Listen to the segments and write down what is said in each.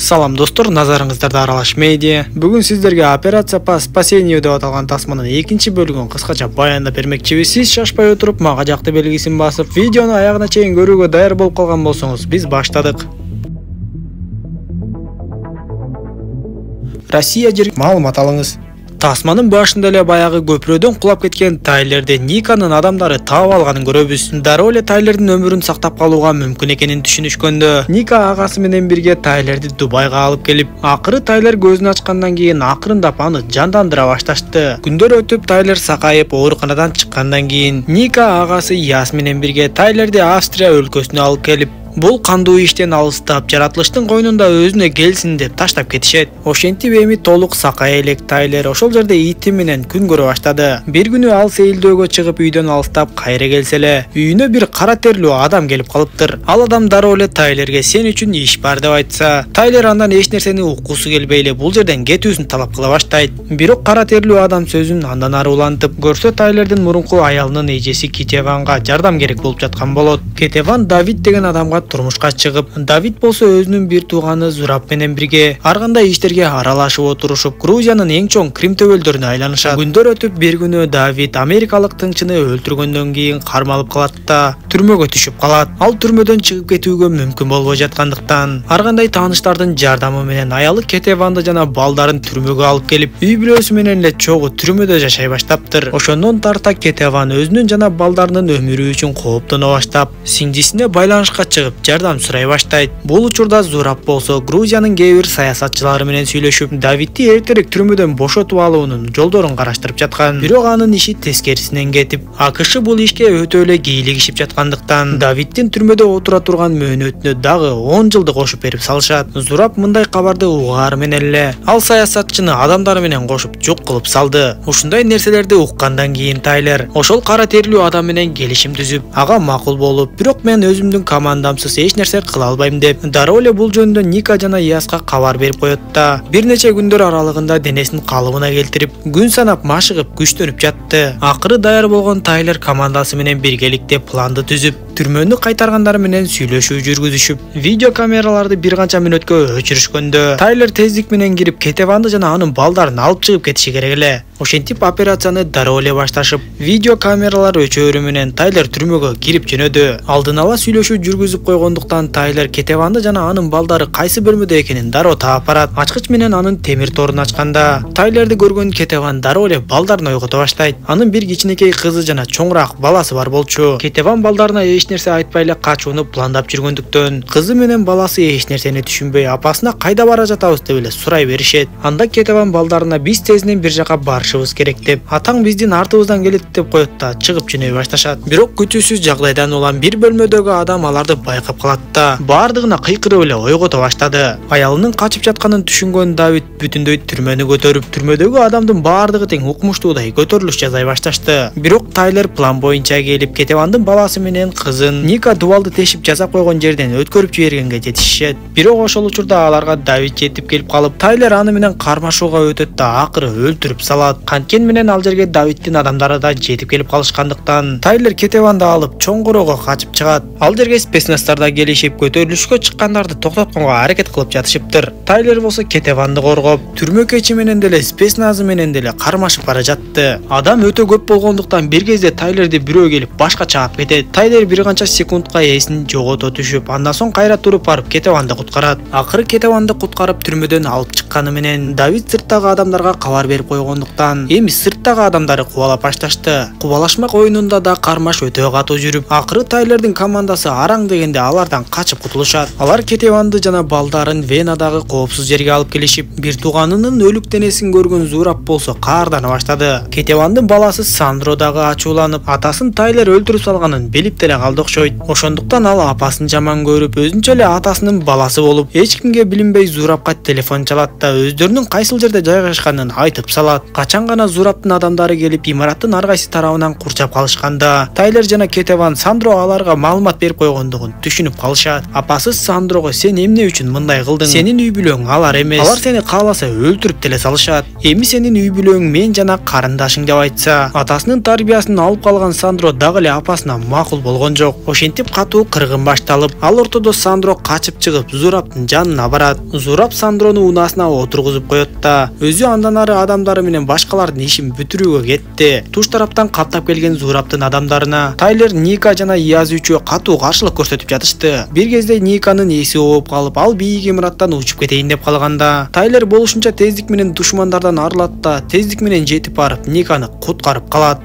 Салам достор, назарыңыздарда Аралаш медиа. Бүгүн сиздерге операция по спасению деп аталган тасманын экинчи бөлүгүн кыскача баяндап бермекчибиз. Сиз шашпай отуруп мага жакты белгисин басып, видеону аягына чейин көрүүгө даяр болуп калган болсоңуз, биз баштадык. Россия жер маалымат алыңыз. Тасманын башында эле баягы көпүрөдөн кулап кеткен Тайлерди Никанын адамдары таап алганын көрөбүз. Дароо эле Тайлердин өмүрүн сактап калууга мүмкүн экенин түшүнүшкөндө, Ника агасы менен бирге Тайлерди Дубайга алып келип, акыры Тайлер көзүн ачкандан кийин акырындап аны жандандыра башташты. Күндөр өтүп Тайлер сакайып ооруканадан чыккандан кийин Ника агасы Яс менен бирге Тайлерди Австрия өлкөсүнө алып келип, бул кандуу иштен алыстап, жаратылыштын койнунда өзүнө келсин деп таштап кетишет. Ошентип эми толук сакай элек Тайлер ошол жерде ити менен күн көрө баштады. Бир күнү ал сейилдөөгө чыгып үйдөн алыстап кайра келсе эле, үйүнө бир кара терлүү адам келип калыптыр. Ал адам дароо эле Тайлерге сен үчүн иш бар деп айтса, Тайлер андан эч нерсени уккусу келбей эле бул жерден кетүүсүн талап кыла баштайт. Бирок кара терлүү адам сөзүн андан ары улантып, көрсө Тайлердин мурунку аялынын эжеси Кетеванга жардам керек болуп жаткан болот. Кетеван Давид деген адамга турмушка чыгып, Давид болсо өзүнүн бир тууганы Зураб менен бирге ар кандай иштерге аралашып отурушуп, Грузиянын эң чоң Крим төбөлдөрүнө айланышат. Күндөр өтүп бир күнү Давид америкалык тыңчыны өлтүргөндөн кийин кармалып калат да түрмөгө түшүп калат. Ал түрмөдөн чыгып кетүүгө мүмкүн болбой жаткандыктан ар кандай тааныштардын жардамы менен аялы Кетеванды жана балдарын түрмөгө алып келип, үй бүлөсү менен эле чогуу түрмөдө жашай баштаптыр. Ошондон тарта Кетеван өзүнүн жана балдарынын өмүрү үчүн кооптоно баштап, сиңдисине байланышка чыгып жардам сурай баштайт. Бул учурда Зураб болсо Грузиянын кээ бир саясатчылары менен сүйлөшүп, Давидти эртерээк түрмөдөн бошотуп алуунун жолдорун караштырып жаткан. Бирок анын иши тескерисинен кетип, АКШ бул ишке өтө эле кийлигишип жаткандыктан, Давидтин түрмөдө отура турган мөөнөтүнө дагы 10 жылды кошуп берип салышат. Зураб мындай кабарды угаар менен эле ал саясатчыны адамдары менен кошуп жок кылып салды. Ушундай нерселерди уккандан кийин Тайлер ошол кара терлүү адам менен келишим түзүп, ага макул болуп, бирок мен өзүмдүн командамсыз эч нерсе кыла албайм деп, дароо эле бул жөнүндө Ника жана Яска кабар берип коет да, бир нече күндөр аралыгында денесин калыбына келтирип, күн санап машыгып күчтөнүп жатты. Акыры даяр болгон Тайлер командасы менен биргеликте планды түзүп, түрмөнү кайтаргандары менен сүйлөшүү жүргүзүшүп, видео камераларды бир канча мүнөткө өчүрүшкөндө, Тайлер тездик менен кирип Кетеванды жана анын балдарын алып чыгып кетиши керек эле. Ошентип операцияны дароо эле башташып, видео камералар өчөөрү менен Тайлер түрмөгө кирип жөнөдү. Алдын ала сүйлөшүү жүргүзүп койгондуктан Тайлер Кетеванды жана анын балдары кайсы бөлмөдө экенин дароо таап барат. Ачкыч менен анын темир торун ачканда, Тайлерди көргөн Кетеван дароо эле балдарын ойгото баштайт. Анын бир кичинекей кызы жана чоңураак баласы бар болчу. Кетеван балдарына эч нерсе айтпай эле качууну пландап жүргөндүктөн, кызы менен баласы эч нерсени түшүнбөй, апасына кайда бара жатабыз деп эле сурай беришет. Анда Кетеван балдарына биз тезинен бир жака барышыбыз керек деп, атаң биздин артыбыздан келет деп коет да чыгып жөнөй башташат. Бирок күтүүсүз жагдайдан улам бир бөлмөдөгү адам аларды байкап калат да, баардыгына кыйкырып эле ойгото баштады. Аялынын качып жатканын түшүнгөн Давид бүтүндөй түрмөнү көтөрүп, түрмөдөгү адамдын баардыгы тең укмуштуудай көтөрүлүш жасай башташты. Бирок Тайлер план боюнча келип, Кетевандын баласы менен кызын Ника дубалды тешип жасап койгон жерден өткөрүп жибергенге жетишет. Бирок ошол учурда аларга Давид жетип келип калып, Тайлер аны менен кармашууга өтөт да акыры өлтүрүп салат. Канткени менен ал жерге Давидтин адамдары да жетип келип калышкандыктан, Тайлер Кетеванды алып чоңгоруга качып чыгат. Ал жерге спецназдар да келишип, көтөрүлүшкө чыккандарды токтотконго аракет кылып жатышыптыр. Тайлер болсо Кетеванды коргоп, түрмө кечи менен деле спецназы менен деле кармашып бара жатты. Адам өтө көп болгондуктан бир кезде Тайлерди бирөө келип башка чаап кетет. Тайлер бир канча секундка эсин жогото түшүп, андан соң кайра туруп барып Кетеванды куткарат. Акыры Кетеванды куткарып түрмөдөн алып чыкканы менен Давид сырттагы адамдарга кабар берип койгондуктан, эми сырттагы адамдары кубалап башташты. Кубалашмак оюнунда да кармаш өтө катуу жүрүп, акыры Тайлердин командасы араң дегенде алардан качып кутулушат. Алар Кетеванды жана балдарын Венадагы коопсуз жерге алып келишип, бир тууганынын өлүк денесин көргөн Зураб болсо каардана баштады. Кетевандын баласы Сандро дагы ачууланып, атасын Тайлер өлтүрүп салганын билип деле калды окшойт. Ошондуктан ал апасын жаман көрүп, өзүнчө эле атасынын баласы болуп, эч кимге билинбей Зурабка телефон чалат да өздөрүнүн кайсыл жерде жайгашканын айтып салат. Качан гана Зурабтын адамдары келип имараттын ар кайсы тарабынан курчап калышканда, Тайлер жана Кетеван Сандро аларга маалымат берип койгондугун түшүнүп калышат. Апасы Сандрого сен эмне үчүн мындай кылдың? Сенин үй бүлөң алар эмес. Алар сени кааласа өлтүрүп деле салышат. Эми сенин үй бүлөң мен жана карындашың деп айтса, атасынын тарбиясын алып калган Сандро дагы эле апасына макул болгон жок. жок. Ошентип катуу кыргын башталып, ал ортодо Сандро качып чыгып, Зураптын жанына барат. Зурап Сандрону унаасына отургузуп коет да, өзү андан ары адамдары менен башкалардын ишин бүтүрүүгө кетти. Туш тараптан каттап келген Зураптын адамдарына Тайлер, Ника жана Яз үчөө катуу каршылык көрсөтүп жатышты. Бир кезде Никанын эси ооп калып, ал бийик имараттан учуп кетейин деп калганда, Тайлер болушунча тездик менен душмандардан арылат да, тездик менен жетип барып Никаны куткарып калат.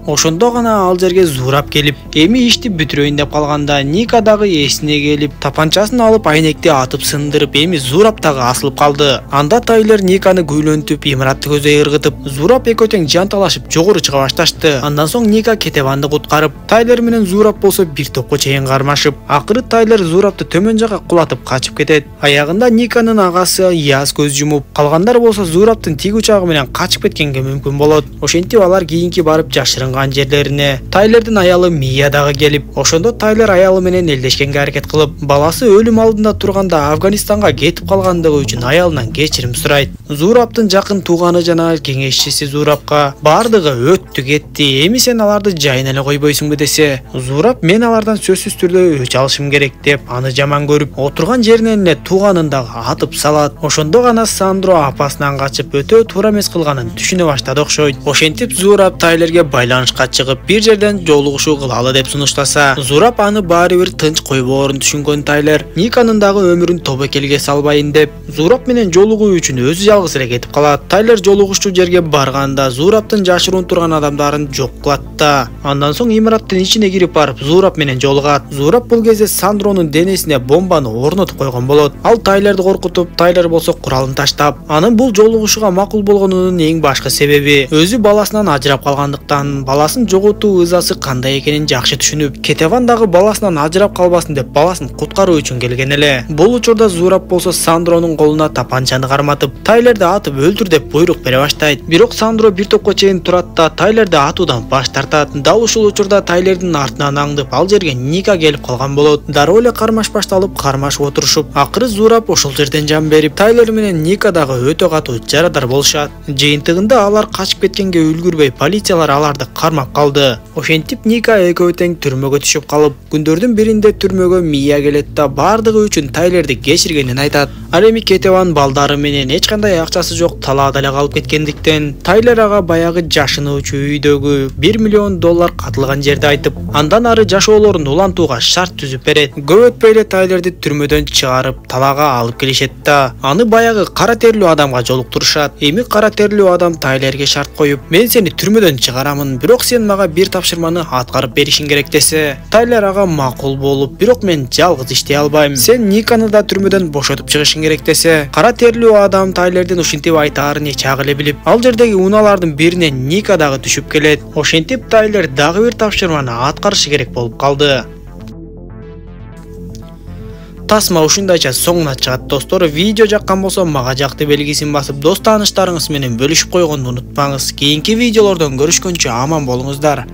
Ошондо гана ал жерге Зурап келип, эми ишти бүтүрөйүн деп калганда, Ника дагы эсине келип, тапанчасын алып айнекти атып сындырып, эми Зурап дагы асылып калды. Анда Тайлер Никаны күйлөнтүп, имаратты көзөй ыргытып, Зурап экөө тең жанталашып жогору чыга башташты. Андан соң Ника Кетеванды куткарып, Тайлер менен Зурап болсо бир топко чейин кармашып, акыры Тайлер Зурапты төмөн жакка кулатып качып кетет. Аягында Никанын агасы Яз көз жумуп, калгандар болсо Зураптын тиг учагы менен качып кеткенге мүмкүн болот. Ошентип алар кийинки барып жашырын жерлерине Тайлердин аялы Мия дагы келип, ошондо Тайлер аялы менен элдешкенге аракет кылып, баласы өлүм алдында турганда Афганистанга кетип калгандыгы үчүн аялынан кечирим сурайт. Зураптын жакын тууганы жана кеңешчиси Зурапка бардыгы өттү кетти, эми сен аларды жайын эле койбойсуңбу десе, Зурап мен алардан сөзсүз түрдө өч алышым керек деп аны жаман көрүп, отурган жеринен эле тууганын дагы атып салат. Ошондо гана Сандро апасынан качып өтө туура эмес кылганын түшүнө баштады окшойт. Ошентип Зурап Тайлерге байланышка чыгып, бир жерден жолугушуу кылалы деп сунуштаса, Зурап аны баары бир тынч койбоорун түшүнгөн Тайлер Никанын дагы өмүрүн тобокелге салбайын деп, Зурап менен жолугуу үчүн өзү жалгыз эле кетип калат. Тайлер жолугушчу жерге барганда Зураптын жашыруун турган адамдарын жок кылат да, андан соң имараттын ичине кирип барып Зурап менен жолугат. Зурап бул кезде Сандронун денесине бомбаны орнотуп койгон болот. Ал Тайлерди коркутуп, Тайлер болсо куралын таштап, анын бул жолугушууга макул болгонунун эң башкы себеби өзү баласынан ажырап калгандыктан, баласын жоготуу ызасы кандай экенин жакшы түшүнүп, Кетеван дагы баласынан ажырап калбасын деп баласын куткаруу үчүн келген эле. Бул учурда Зурап болсо Сандронун колуна тапанчаны карматып, Тайлерди атып өлтүр деп буйрук бере баштайт. Бирок Сандро бир топко чейин турат да, Тайлерди атуудан баш тартат. Дал ушул учурда Тайлердин артынан аңдып, ал жерге Ника келип калган болот. Дароо эле кармаш башталып, кармашып отурушуп, акыры Зурап ошол жерден жан берип, Тайлер менен Ника дагы өтө катуу жарадар болушат. Жыйынтыгында алар качып кеткенге үлгүрбөй, полициялар аларды кармап калды. Ошентип Ника экөө тең түрмөгө түшүп калып, күндөрдүн биринде түрмөгө Мия келет да бардыгы үчүн Тайлерди кечиргенин айтат. Ал эми Кетеван балдары менен эч кандай акчасы жок талаада эле калып кеткендиктен, Тайлер ага баягы жашынуучу үйдөгү $1 миллион катылган жерди айтып, андан ары жашоолорун улантууга шарт түзүп берет. Көп өтпөй эле Тайлерди түрмөдөн чыгарып, талаага алып келишет да, аны баягы кара терлүү адамга жолуктурушат. Эми кара терлүү адам Тайлерге шарт коюп, мен сени түрмөдөн чыгарамын, бирок сен мага бир тапшырманы аткарып беришиң керек десе, Тайлер ага макул болуп, бирок мен жалгыз иштей албайм, сен Никаны да түрмөдөн бошотуп чыгышың керек десе, кара терлүү адам Тайлердин ушинтип айтаарын эч ак эле билип, ал жердеги унаалардын бирине Ника дагы түшүп келет. Ошентип Тайлер дагы бир тапшырманы аткарышы керек болуп калды. Тасма ушундайча соңуна чыгат достор. Видео жаккан болсо мага жакты белгисин басып, дос тааныштарыңыз менен бөлүшүп койгонду унутпаңыз. Кийинки видеолордон көрүшкөнчө аман болуңуздар.